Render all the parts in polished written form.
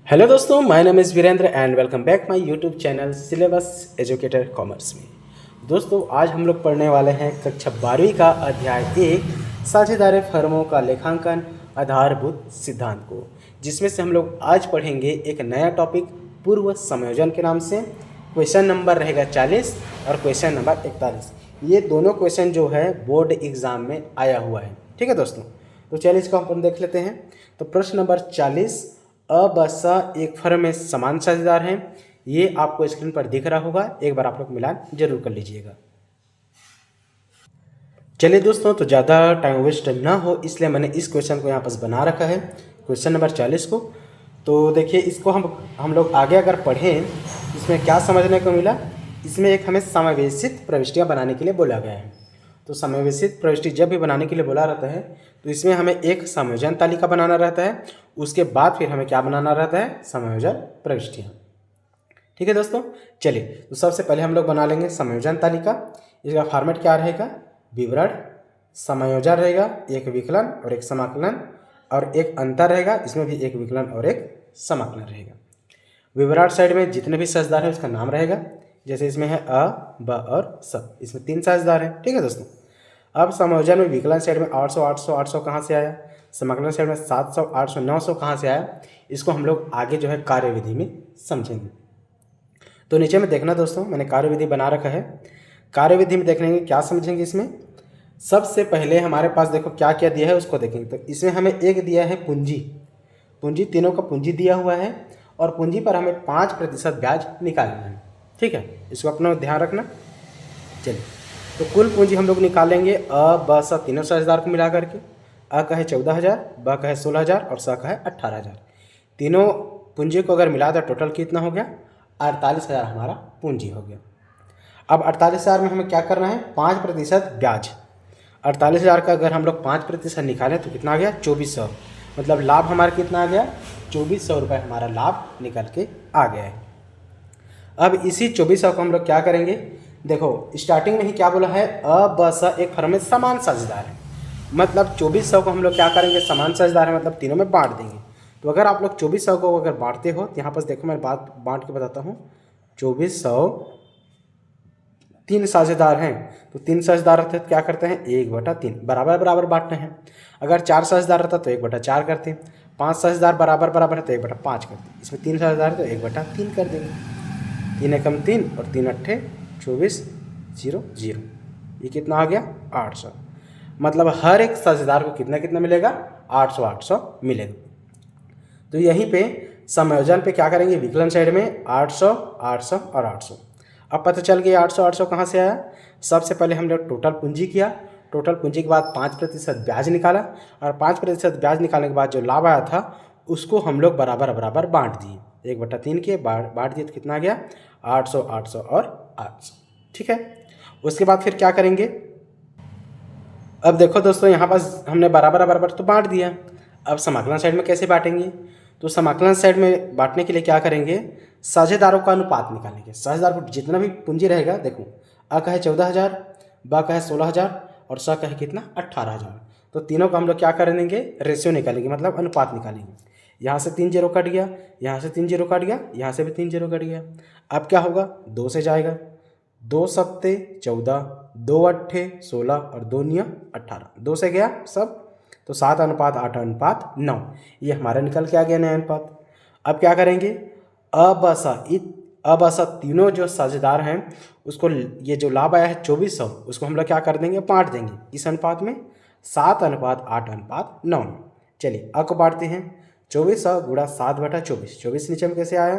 Hello दोस्तों, my name is Virendra and welcome back my YouTube channel syllabus educator commerce में। दोस्तों आज हम लोग पढ़ने वाले हैं कक्षा 12वीं का अध्याय 1 साझेदारी फर्मों का लेखांकन आधारभूत सिद्धांत को, जिसमें से हम लोग आज पढ़ेंगे एक नया टॉपिक पूर्व समायोजन के नाम से। क्वेश्चन नंबर रहेगा 40 और क्वेश्चन नंबर 41। ये दोनों क्वेश्चन जो है बोर्ड एग्ज़ाम में आया हुआ है। ठीक है दोस्तों, तो चलिए इसको हम देख लेते हैं। तो प्रश्न नंबर 40, अ ब स एक फर्म में समान साझेदार हैं। ये आपको स्क्रीन पर दिख रहा होगा, एक बार आप लोग मिलान जरूर कर लीजिएगा। चलिए दोस्तों, तो ज़्यादा टाइम वेस्ट ना हो इसलिए मैंने इस क्वेश्चन को यहाँ पर बना रखा है, क्वेश्चन नंबर 40 को। तो देखिए इसको हम लोग आगे अगर पढ़ें, इसमें क्या समझने को मिला। इसमें एक हमें समावेशित प्रविष्टियाँ बनाने के लिए बोला गया है। तो समावेशित प्रविष्टि जब भी बनाने के लिए बोला रहता है तो इसमें हमें एक समायोजन तालिका बनाना रहता है, उसके बाद फिर हमें क्या बनाना रहता है, समायोजन प्रविष्टियाँ। ठीक है दोस्तों, चलिए तो सबसे पहले हम लोग बना लेंगे समायोजन तालिका। इसका फॉर्मेट क्या रहेगा, विवरण, समायोजन रहेगा, एक विकलन और एक समाकलन, और एक अंतर रहेगा, इसमें भी एक विकलन और एक समाकलन रहेगा। विवरण साइड में जितने भी साझेदार है उसका नाम रहेगा, जैसे इसमें है अ, ब और स, इसमें 3 साझेदार हैं। ठीक है दोस्तों, अब समायोजन में विकलन साइड में 800 800 800 कहाँ से आया, समाकलन साइड में 700 800 900 कहाँ से आया, इसको हम लोग आगे जो है कार्यविधि में समझेंगे। तो नीचे में देखना दोस्तों, मैंने कार्यविधि बना रखा है। कार्यविधि में देखेंगे क्या समझेंगे। इसमें सबसे पहले हमारे पास देखो क्या क्या दिया है उसको देखेंगे। तो इसमें हमें एक दिया है पूंजी, पूंजी तीनों का पूंजी दिया हुआ है और पूंजी पर हमें 5% ब्याज निकालना है। ठीक है, इसको अपना ध्यान रखना। चलिए तो कुल पूंजी हम लोग निकालेंगे अ ब स तीनों साझेदार को मिला करके। अ का है 14,000, ब का है 16,000 और स का है 18,000। तीनों पूंजी को अगर मिला तो टोटल कितना हो गया, 48,000 हमारा पूंजी हो गया। अब 48,000 में हमें क्या करना है, 5% ब्याज। 48,000 का अगर हम लोग 5% निकालें तो कितना आ गया, 2400। मतलब लाभ हमारा कितना आ गया, 2400 रुपये हमारा लाभ निकल के आ गया है। अब इसी 2400 को हम लोग क्या करेंगे, देखो स्टार्टिंग में ही क्या बोला है, अ ब स एक फर्म में समान साझेदार है। मतलब 2400 को हम लोग क्या करेंगे, समान साझेदार है मतलब तीनों में बांट देंगे। तो अगर आप लोग 2400 को अगर बांटते हो तो यहाँ पर देखो मैं बात बांट के बताता हूँ। 2400 3 साझेदार हैं, तो 3 साझेदार रहते तो क्या करते हैं, 1/3 बराबर बराबर बांटते हैं। अगर 4 साझेदार रहता तो 1/4 करते हैं। 5 साझेदार बराबर बराबर है तो 1/5 करते हैं। इसमें 3 साझेदार है तो 1/3 कर देंगे। 3 एकम 3 और 3 अट्ठे 24 0 0। ये कितना आ गया, 800। मतलब हर एक साझेदार को कितना कितना मिलेगा, 800 800 मिलेगा। तो यहीं पे समायोजन पे क्या करेंगे, विकलन साइड में 800 800 और 800। अब पता चल गया 800 800 कहाँ से आया। सबसे पहले हम लोग टोटल पूंजी किया, टोटल पूंजी के बाद 5% ब्याज निकाला, और 5% ब्याज निकालने के बाद जो लाभ आया था उसको हम लोग बराबर बराबर बांट दिए। 1/3 के बांट दिए तो कितना आ गया, 800 800 और 800। ठीक है, उसके बाद फिर क्या करेंगे। अब देखो दोस्तों, यहाँ पास हमने बराबर बराबर तो बांट दिया। अब समाकलन साइड में कैसे बांटेंगे, तो समाकलन साइड में बांटने के लिए क्या करेंगे, साझेदारों का अनुपात निकालेंगे। साझेदार को जितना भी पूंजी रहेगा, देखो अ का है 14,000, ब का है 16,000 और स का है कितना, 18,000। तो तीनों का हम लोग क्या करेंगे, रेशियो निकालेंगे, मतलब अनुपात निकालेंगे। यहाँ से 3 जीरो कट गया, यहाँ से 3 जीरो कट गया, यहाँ से भी 3 जीरो कट गया। अब क्या होगा, 2 से जाएगा, 2 सत्ते 14, 2 अट्ठे 16 और 2 निया 18। 2 से गया सब, तो 7:8:9 ये हमारा निकल के आ गया नया अनुपात। अब क्या करेंगे, अब स तीनों जो साझेदार हैं उसको ये जो लाभ आया है 2400, उसको हम लोग क्या कर देंगे, बांट देंगे इस अनुपात में, 7:8:9 में। चलिए अ को बांटते हैं, 2400 गुणा 7/24। 24 नीचे में कैसे आया,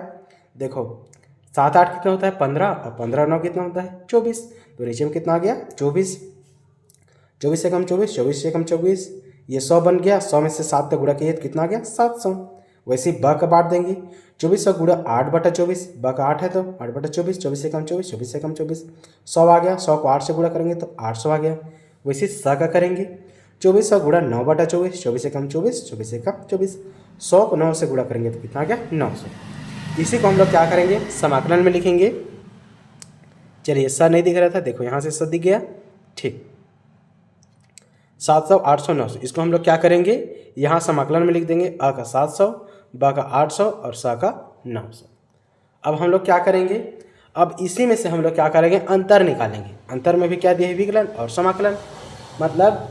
देखो 7 8 कितना होता है, 15, और 15 9 कितना होता है, 24। तो नीचे में कितना आ गया, 24। 24 से कम 24, 24 से कम 24, ये 100 बन गया। 100 में से 7 गुणा किए तो कितना आ गया, 700। वैसे ही ब का बांट देंगे, 2400 गुणा 8/24, ब का 8 है तो 8/24, 24 से कम 24, 24 से कम 24, 100 आ गया। 100 को 8 से गुणा करेंगे तो 800 आ गया। वैसे स का करेंगे, 2400 गुणा 9/24, 24 से कम 24, 24 से कम 24, 100 को 9 से गुणा करेंगे तो कितना आ गया, 900। इसी को हम लोग क्या करेंगे, समाकलन में लिखेंगे। चलिए स नहीं दिख रहा था, देखो यहाँ से स दिख गया। ठीक, 700 800 900, इसको हम लोग क्या करेंगे, यहाँ समाकलन में लिख देंगे। अ का 700 ब का 800 और स का 900। अब हम लोग क्या करेंगे, अब इसी में से हम लोग क्या करेंगे, अंतर निकालेंगे। अंतर में भी क्या दिया है, विकलन और समाकलन। मतलब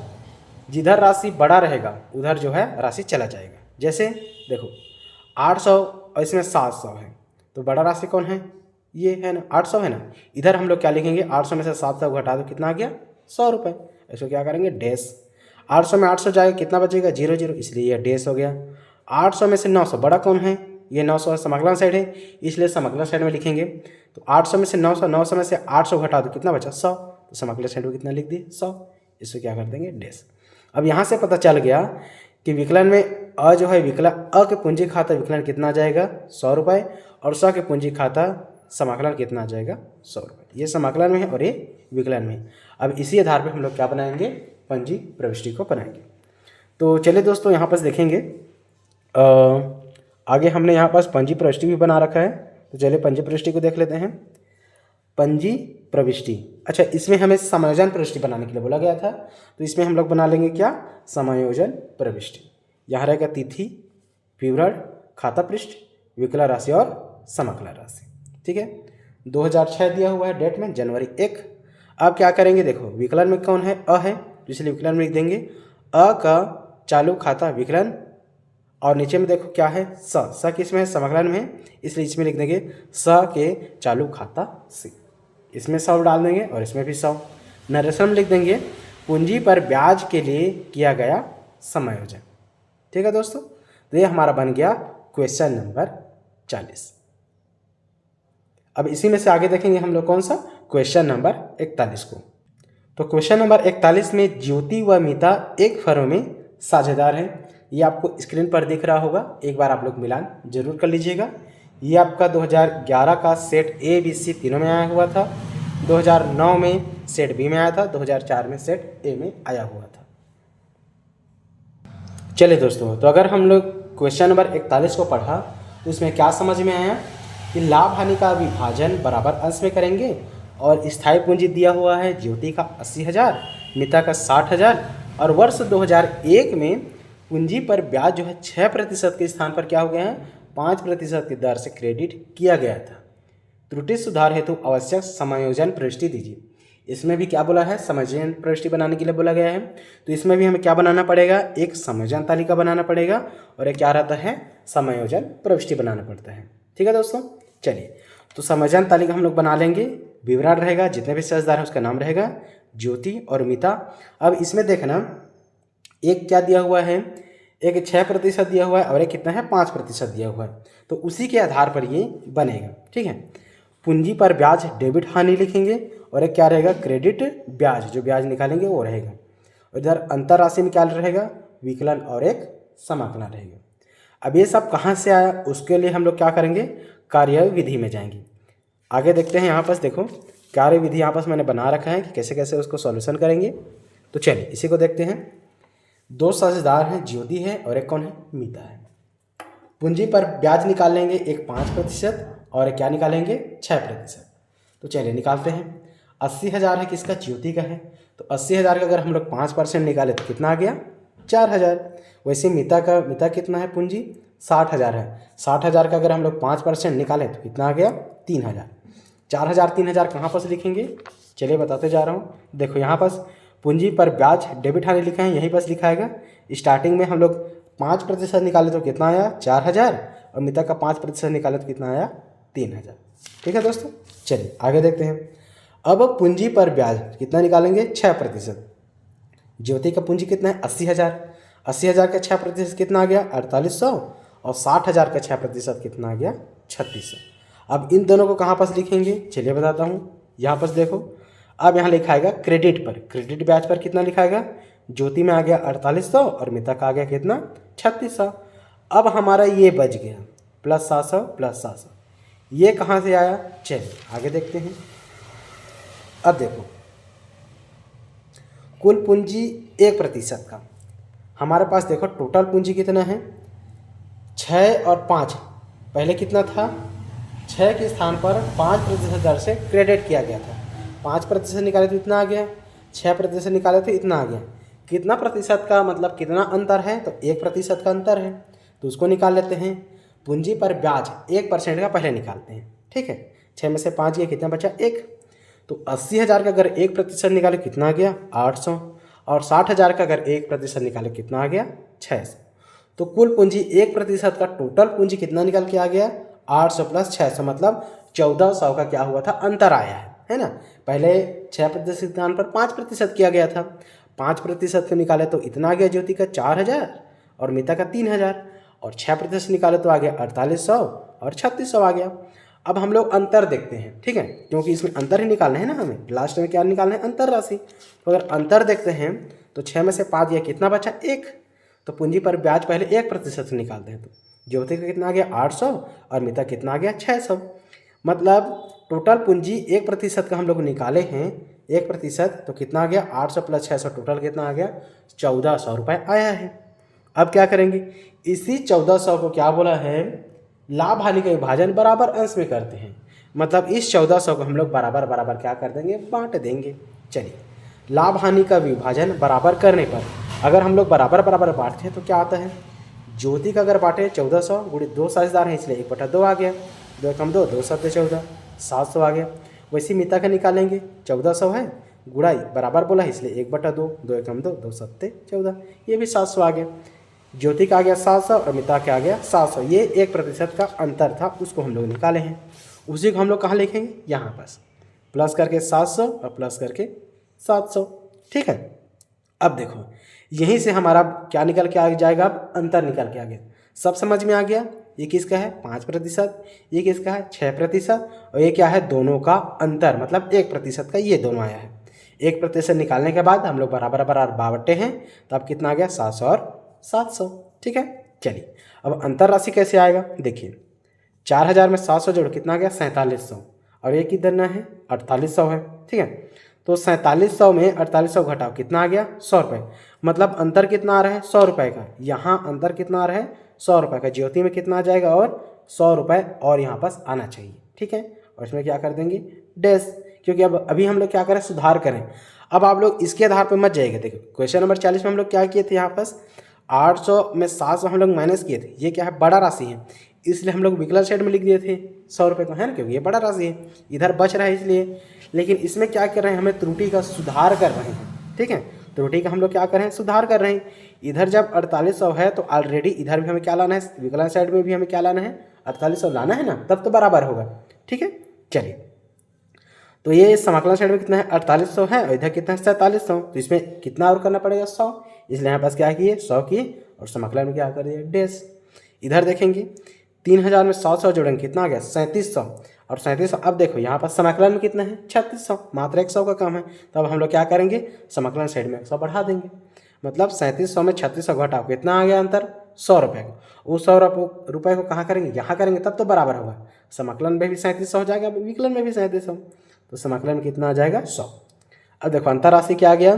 जिधर राशि बड़ा रहेगा उधर जो है राशि चला जाएगा। जैसे देखो 800 और इसमें 700 है, तो बड़ा राशि कौन है, ये है ना 800 है ना। इधर हम लोग क्या लिखेंगे, 800 में से 700 घटा दो, कितना आ गया 100 रुपये। इसको क्या करेंगे, डैश। 800 में 800 जाएगा, कितना बचेगा 0 0, इसलिए यह डैश हो गया। 800 में से 900 बड़ा कौन है, ये 900 समाकलन साइड है, इसलिए समाकलन साइड में लिखेंगे। तो 800 में से 900, 900 में से 800 घटा दो, कितना बचा 100, तो समाकलन साइड में कितना लिख दिए 100। इसको क्या कर देंगे, डैश। अब यहाँ से पता चल गया कि विकलन में अ जो है, विकलन अ के पूंजी खाता विकलन कितना आ जाएगा 100 रुपये, और स के पूंजी खाता समाकलन कितना आ जाएगा 100 रुपये। ये समाकलन में है और ये विकलन में है। अब इसी आधार पर हम लोग क्या बनाएंगे, पंजी प्रविष्टि को बनाएंगे। तो चलिए दोस्तों, यहाँ पर देखेंगे आगे हमने यहाँ पास पंजी प्रविष्टि भी बना रखा है। तो चलिए पंजी प्रविष्टि को देख लेते हैं। पंजी प्रविष्टि, अच्छा इसमें हमें समायोजन प्रविष्टि बनाने के लिए बोला गया था, तो इसमें हम लोग बना लेंगे क्या, समायोजन प्रविष्टि। यहाँ रहेगा तिथि, विवरण, खाता पृष्ठ, विकलन राशि और समाकलन राशि। ठीक है, 2006 दिया हुआ है डेट में, जनवरी 1। अब क्या करेंगे, देखो विकलन में कौन है, अ है, तो इसलिए विकलन में लिख देंगे अ का चालू खाता विकलन, और नीचे में देखो क्या है, स किस में है, समाकलन में है, इसलिए इसमें लिख देंगे स के चालू खाता से। इसमें 100 डाल देंगे और इसमें भी 100। नरेशन में लिख देंगे पूंजी पर ब्याज के लिए किया गया समायोजन। ठीक है दोस्तों, तो ये हमारा बन गया क्वेश्चन नंबर 40। अब इसी में से आगे देखेंगे हम लोग कौन सा, क्वेश्चन नंबर 41 को। तो क्वेश्चन नंबर 41 में ज्योति व मीता एक फर्म में साझेदार हैं। ये आपको स्क्रीन पर दिख रहा होगा, एक बार आप लोग मिलान जरूर कर लीजिएगा। ये आपका 2011 का सेट ए बी सी तीनों में आया हुआ था, 2009 में सेट बी में आया था, 2004 में सेट ए में आया हुआ था। चलिए दोस्तों, तो अगर हम लोग क्वेश्चन नंबर 41 को पढ़ा तो इसमें क्या समझ में आया कि लाभ हानि का विभाजन बराबर अंश में करेंगे, और स्थायी पूंजी दिया हुआ है ज्योति का 80,000, मीता का 60,000, और वर्ष 2001 में पूंजी पर ब्याज जो है 6% के स्थान पर क्या हो गया है, 5% की दर से क्रेडिट किया गया था। त्रुटि सुधार हेतु आवश्यक समायोजन प्रविष्टि दीजिए। इसमें भी क्या बोला है, समायोजन प्रविष्टि बनाने के लिए बोला गया है। तो इसमें भी हमें क्या बनाना पड़ेगा, एक समायोजन तालिका बनाना पड़ेगा, और एक क्या रहता है, समायोजन प्रविष्टि बनाना पड़ता है। ठीक है दोस्तों, चलिए तो समायोजन तालिका हम लोग बना लेंगे। विवरण रहेगा, जितने भी साझेदार हैं उसका नाम रहेगा, ज्योति और मीता। अब इसमें देखना, एक क्या दिया हुआ है, एक 6% दिया हुआ है, और एक कितना है 5% दिया हुआ है। तो उसी के आधार पर ये बनेगा। ठीक है, पूंजी पर ब्याज डेबिट हानि लिखेंगे, और एक क्या रहेगा, क्रेडिट ब्याज, जो ब्याज निकालेंगे वो रहेगा। इधर अंतर राशि में क्या रहेगा, विकलन और एक समाकलन रहेगा। अब ये सब कहाँ से आया, उसके लिए हम लोग क्या करेंगे, कार्यविधि में जाएंगे। आगे देखते हैं, यहाँ पास देखो कार्यविधि यहाँ पास मैंने बना रखा है कि कैसे कैसे उसको सॉल्यूशन करेंगे। तो चलिए इसी को देखते हैं। दो साझेदार हैं, ज्योति है और एक कौन है, मीता है। पूंजी पर ब्याज निकालेंगे, एक 5% और एक क्या निकालेंगे 6%। तो चलिए निकालते हैं। 80,000 है, किसका, ज्योति का है। तो 80,000 का अगर हम लोग 5% निकाले तो कितना आ गया 4,000। वैसे मीता कितना है, पूंजी 60,000 है। 60,000 का अगर हम लोग 5% निकाले तो कितना आ गया 3,000। 4,000 3,000 कहाँ पर लिखेंगे, चलिए बताते जा रहा हूँ। देखो यहाँ पास पूंजी पर ब्याज डेबिट हानि लिखा है, यहीं पास लिखा आएगा। स्टार्टिंग में हम लोग 5% निकाले तो कितना आया 4,000, और मीता का 5% निकाले तो कितना आया 3,000। ठीक है दोस्तों, चलिए आगे देखते हैं। अब पूंजी पर ब्याज कितना निकालेंगे 6%। ज्योति का पूंजी कितना है 80,000। 80,000 का 6% कितना आ गया 4,800, और 60,000 का 6% कितना आ गया 3,600। अब इन दोनों को कहाँ पास लिखेंगे, चलिए बताता हूँ। यहाँ पास देखो, अब यहाँ लिखाएगा क्रेडिट पर, क्रेडिट ब्याज पर कितना लिखाएगा, ज्योति में आ गया 4,800 और मीता का आ गया कितना 3,600। अब हमारा ये बच गया +700 +700। ये कहाँ से आया, चलिए आगे देखते हैं। अब देखो कुल पूंजी 1% का, हमारे पास देखो टोटल पूंजी कितना है 6 और 5। पहले कितना था, 6 के स्थान पर 5% दर से क्रेडिट किया गया था। 5% निकाले तो इतना आ गया, 6% निकाले तो इतना आ गया। कितना प्रतिशत का मतलब कितना अंतर है, तो 1% का अंतर है। तो उसको निकाल लेते हैं। पूंजी पर ब्याज 1% का पहले निकालते हैं, ठीक है। 6 में से 5 गया, कितना बचा 1। तो 80,000 का अगर 1% निकाले कितना आ गया 800, और 60,000 का अगर 1% निकाले कितना आ गया 600। तो कुल पूंजी 1% का टोटल पूंजी कितना निकल के आ गया 800 प्लस 600, मतलब 1400 का क्या हुआ था अंतर आया है ना। पहले 6% स्थान पर 5% किया गया था, 5% को निकाले तो इतना आ गया ज्योति का 4000 और मिता का 3000, और 6% निकाले तो आ गया 4800 और 3600 आ गया। अब हम लोग अंतर देखते हैं, ठीक है, क्योंकि इसमें अंतर ही निकालना है ना हमें, लास्ट में क्या निकालना है अंतर राशि। तो अगर अंतर देखते हैं तो 6 में से 5 गया, कितना बचा 1। तो पूंजी पर ब्याज पहले 1% निकालते हैं, तो ज्योति का कितना आ गया 800 और मिता कितना आ गया 600। मतलब टोटल पूंजी 1% का हम लोग निकाले हैं 1%, तो कितना आ गया 800 प्लस 600, टोटल कितना आ गया 1400 रुपये आया है। अब क्या करेंगे, इसी 1400 को क्या बोला है लाभ हानि का विभाजन बराबर अंश में करते हैं। मतलब इस 1400 को हम लोग बराबर बराबर क्या कर देंगे बांट देंगे। चलिए, लाभ हानि का विभाजन बराबर करने पर अगर हम लोग बराबर बराबर बांटते हैं तो क्या आता है, ज्योति का अगर बांटे 1400 गुणित 2 साझेदार है इसलिए 1/2 आ गया, 2 कम 2 2 7 14 700 आ गया। वैसे मिता का निकालेंगे 1400 है, गुणाई बराबर बोला है इसलिए 1/2, 2 कम 2 2 7 14, ये भी 700 आ गया। ज्योति का आ गया 700 और मिता का आ गया 700, ये 1% का अंतर था, उसको हम लोग निकाले हैं। उसी को हम लोग कहाँ लिखेंगे, यहाँ पास प्लस करके 700 और प्लस करके 700, ठीक है। अब देखो यहीं से हमारा क्या निकल के आ जाएगा, अब अंतर निकल के आ गया, सब समझ में आ गया। ये किसका है 5%, ये किसका है 6%, और ये क्या है दोनों का अंतर, मतलब 1% का, ये दोनों आया है। 1% निकालने के बाद हम लोग बराबर बराबर बांटे हैं, तो अब कितना आ गया 700 और 700, ठीक है। चलिए अब अंतर राशि कैसे आएगा, देखिए 4000 में 700 जोड़ कितना आ गया 4700, और ये कितना है 4800 है, ठीक है। तो 4700 में 4800 घटाओ कितना आ गया 100 रुपये, मतलब अंतर कितना आ रहा है 100 रुपये का। यहाँ अंतर कितना आ रहा है 100 रुपये का, ज्योति में कितना आ जाएगा और 100 रुपये और यहाँ पास आना चाहिए, ठीक है। और इसमें क्या कर देंगे डैश, क्योंकि अब अभी हम लोग क्या करें सुधार करें। अब आप लोग इसके आधार पर मत जाइएगा, देखो क्वेश्चन नंबर 40 में हम लोग क्या किए थे, यहाँ पास 800 में 700 हम लोग माइनस किए थे, ये क्या है बड़ा राशि है, इसलिए हम लोग विकलन साइड में लिख दिए थे 100 रुपये को, है ना, क्योंकि ये बड़ा राशि है, इधर बच रहा है इसलिए। लेकिन इसमें क्या कर रहे हैं, हमें त्रुटि का सुधार कर रहे हैं, ठीक है। त्रुटि का हम लोग क्या कर रहे हैं सुधार कर रहे हैं। इधर जब 4800 है तो ऑलरेडी इधर भी हमें क्या लाना है, विकलन साइड में भी हमें क्या लाना है 4800 लाना है ना, तब तो बराबर होगा, ठीक है। चलिए तो ये समाकलन साइड में कितना है 4800 है, और इधर कितना है 4700, तो इसमें कितना और करना पड़ेगा 100, इसलिए यहाँ पास क्या किए 100 किए और समाकलन में क्या कर दिए डैश। इधर देखेंगे 3000 में 700 जोड़ेंगे कितना आ गया 3700, और 3700 अब देखो यहाँ पर समाकलन में कितना है 3600, मात्र 100 का कम है, तब हम लोग क्या करेंगे समाकलन साइड में 100 बढ़ा देंगे। मतलब 3700 में 3600 घटाओ कितना आ गया अंतर 100 रुपये का। उस 100 रुपये को कहाँ करेंगे यहाँ करेंगे, तब तो बराबर होगा, समाकलन में भी 3700 हो जाएगा, विकलन में भी 3700, तो समाकलन में कितना आ जाएगा 100। अब देखो अंतर राशि क्या आ गया,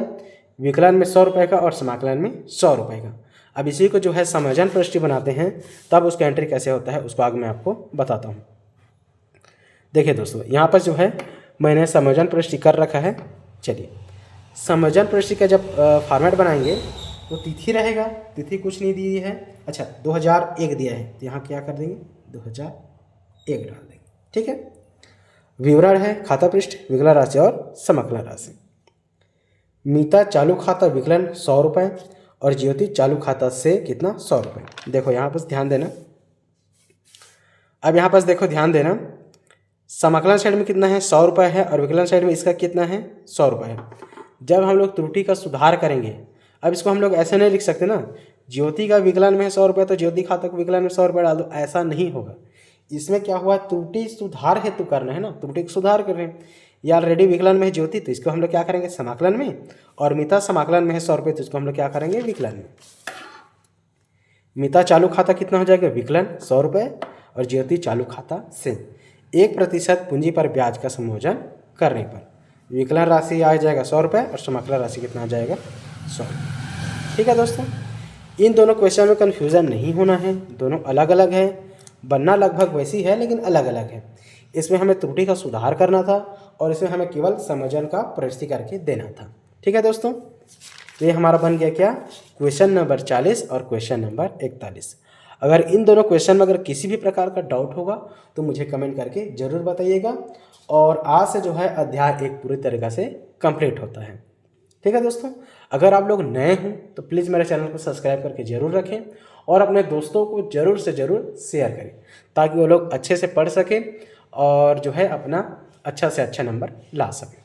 विकलन में 100 रुपये का और समाकलन में 100 रुपये का। अब इसी को जो है समायोजन प्रविष्टि बनाते हैं, तब उसका एंट्री कैसे होता है उसको आगे मैं आपको बताता हूँ। देखिए दोस्तों यहाँ पर जो है मैंने समायोजन प्रविष्टि कर रखा है। चलिए समायोजन प्रविष्टि का जब फॉर्मेट बनाएंगे तो तिथि रहेगा, तिथि कुछ नहीं दी है, अच्छा 2001 दिया है, तो यहाँ क्या कर देंगे 2001 डाल देंगे, ठीक है। विवरण है खाता पृष्ठ, विकलन राशि और समाकलन राशि। मीता चालू खाता विकलन 100 रुपये और ज्योति चालू खाता से कितना 100 रुपये। देखो यहाँ पर ध्यान देना, अब यहाँ पर देखो ध्यान देना, समाकलन साइड में कितना है 100 रुपये है और विकलन साइड में इसका कितना है 100 रुपये है। जब हम लोग त्रुटि का सुधार करेंगे, अब इसको हम लोग ऐसे नहीं लिख सकते ना, ज्योति का विकलन में है 100 रुपये तो ज्योति खाता का विकलन में 100 रुपये डाल दो, ऐसा नहीं होगा। इसमें क्या हुआ त्रुटि सुधार हेतु करना है ना, त्रुटि को सुधार कर रहे हैं। या ऑलरेडी विकलन में है ज्योति तो इसको हम लोग क्या करेंगे समाकलन में, और मिता समाकलन में है 100 रुपये तो इसको हम लोग क्या करेंगे विकलन में। मिता चालू खाता कितना हो जाएगा विकलन 100 रुपये और ज्योति चालू खाता से 1% पूंजी पर ब्याज का समायोजन करने पर विकलन राशि आ जाएगा 100 रुपये और समाकलन राशि कितना आ जाएगा 100 रुपये। ठीक है दोस्तों, इन दोनों क्वेश्चन में कन्फ्यूज़न नहीं होना है, दोनों अलग अलग है, बनना लगभग वैसी है लेकिन अलग अलग है। इसमें हमें त्रुटि का सुधार करना था और इसमें हमें केवल समायोजन का प्रविष्टि करके देना था। ठीक है दोस्तों, तो ये हमारा बन गया क्या क्वेश्चन नंबर 40 और क्वेश्चन नंबर 41। अगर इन दोनों क्वेश्चन में अगर किसी भी प्रकार का डाउट होगा तो मुझे कमेंट करके ज़रूर बताइएगा। और आज से जो है अध्याय 1 पूरी तरीक़ा से कंप्लीट होता है। ठीक है दोस्तों, अगर आप लोग नए हों तो प्लीज़ मेरे चैनल को सब्सक्राइब करके ज़रूर रखें और अपने दोस्तों को ज़रूर से ज़रूर शेयर करें ताकि वो लोग अच्छे से पढ़ सकें और जो है अपना अच्छा से अच्छा नंबर ला सकें।